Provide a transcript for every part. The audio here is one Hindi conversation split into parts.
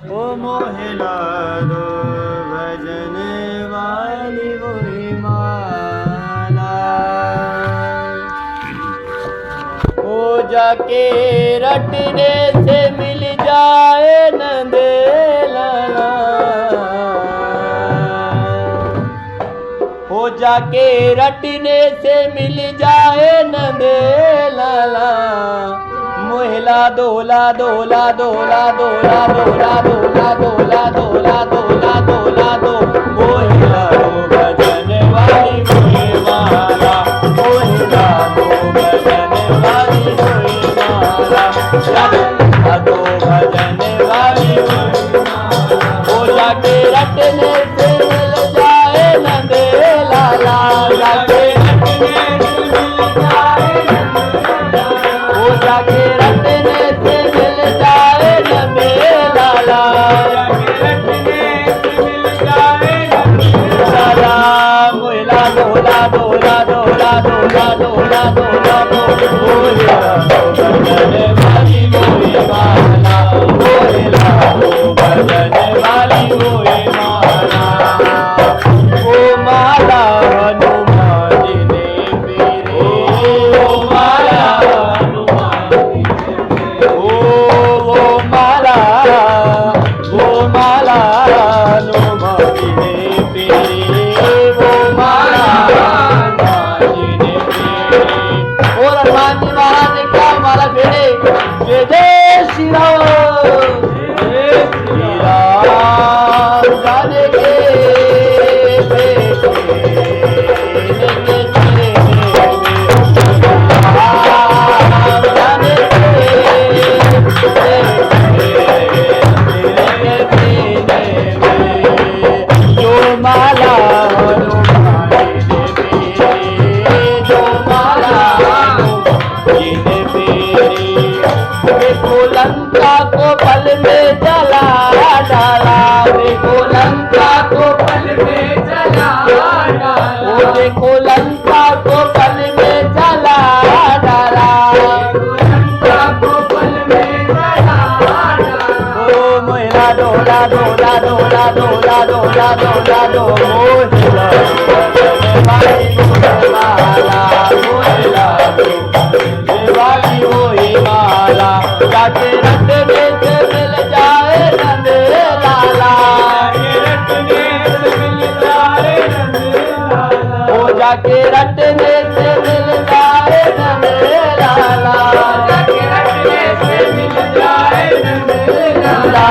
ओ मोहिला दो भजन वाली वही माला। ओ जाके रटने से मिल जाए नंद लाला। हो जाके रटने से मिल जाए नंद लाला। मोहला दोला दोला दोला दोला दोला दोला दोला दोला दोला दोला दो मोहला दो भजन वाली मोहे माला। मोहला दो भजन वाली मोहे माला। दो भजन वाली हो जाके रटने से मिल जाए नंद लाला। जाके रटने से मिल जाए हो जाके रटने से मिल जाए नंद लाला। लाला मोहला दोला दोला दोला दोला दोला दोला दो मोहला दो भजन वाली मोहे माला। मोहला दो भजन वाली मोहे माला। ओ माला हनुमान जी ने पेरे। ओ माला हनुमान जी ने पेरे। वो माला हनुमान जी ने पेरे। वो माला हनुमान जी ने पेरे। और हनुमान जी महाराज ने क्या माला फेरे? जय जय श्री राम जय श्री राम जाने के जो माला हनुमान जी ने पेरे। जो माला हनुमान जी ने पेरे। देखो लंका को पल में जला डाला। देखो लंका को पल में जला डाला। वो देखो लंका को पल में जला डाला। लंका को पल में जला डाला। ओ मोहला डोला डोला डोला डोला डोला डोला डो मोहला वाली मोहे माला। मोहला वाली मोहे माला। जाके रटने से मिल जाए नंद लाला। रटने से मिल जाए नंद लाला। हो जाके रटने से मिल जाए नंद लाला। जाके रटने से मिल जाए नंद लाला।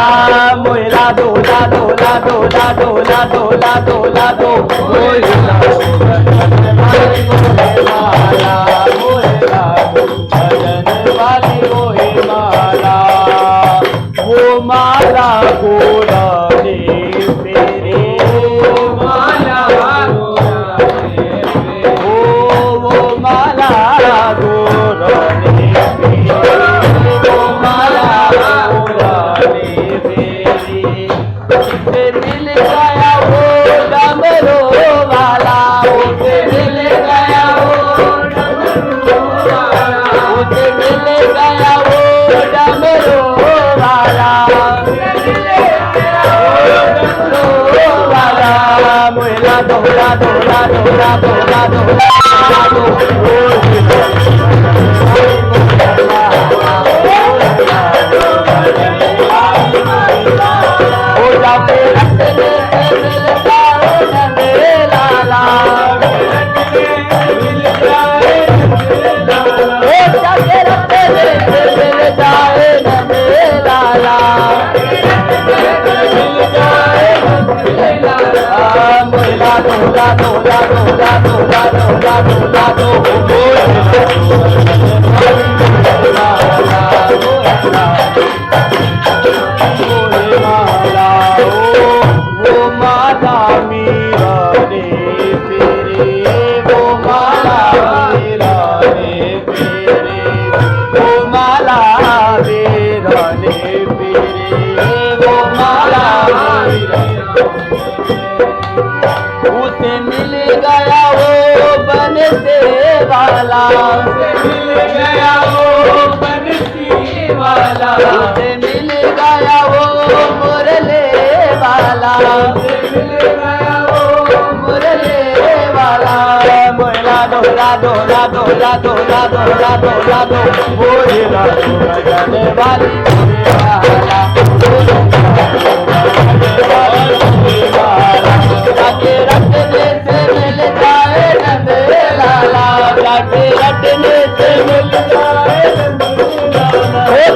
मोहला दोला दोला दोला दोला दोला दोला दो मोहला भजन वाली मोहे माला। मोहला भजन वाली मोहे माला। वो माला गोरा ने पेरे। वो माला गोरा ने पेरे। वो माला गोरा ने पेरे। वो माला गोरा ने पेरे। उसे मिल गया वो डमरू वाला। उसे मिल गया वो डमरू वाला। उसे मिल गया वो डमरू वाला। मोहला दोला दोला दोला दोला दोला हो जाके रटने से मिल जाए नंद लाला। हो जाके रटने से मिल जाए नंद लाला। मोहला दोला दोला दोला दोला दोला दोला दो वो माला मीरा ने पेरे। वो माला मीरा ने पेरे। वो माला मीरा ने पेरे। वो माला उसे मिल गया वो बनते वाला। उसे मिल गया वो बनती वाला। उसे मिल गया वो मोर डोला डोला डोला डोला डोला डो मोरे राजू बजाने वाली मोरे माला जाके रटने से मिल जाए नंदे लाला जाके रटने से मिल जाए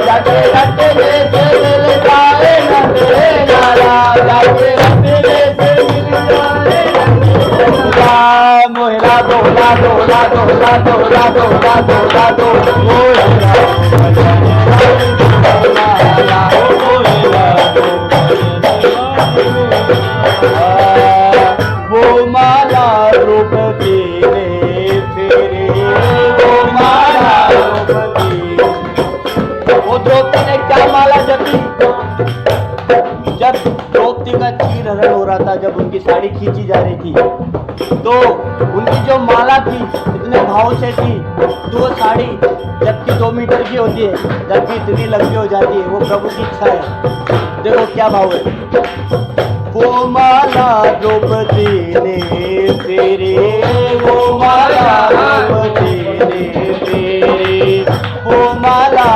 जाके रटने से मिल जाए नंदे लाला जाके रटने से मिल जाए मोहरा डोला डोला डोला डोला डोला डोला डो मोहरा वो माला रूप तेरे फेरे वो माला रूप तेरे वो द्रौपदी ने क्या माला जपी जब द्रौपदी का चीर हरण हो रहा था जब उनकी साड़ी खींची जा रही थी तो उनकी जो माला थी इतने भाव से थी तो वो साड़ी जबकि 2 मीटर की होती है जबकि इतनी लंबी हो जाती है वो प्रभु की इच्छा है देखो क्या भाव है वो माला द्रौपदी ने फेरे वो माला द्रौपदी ने फेरे वो माला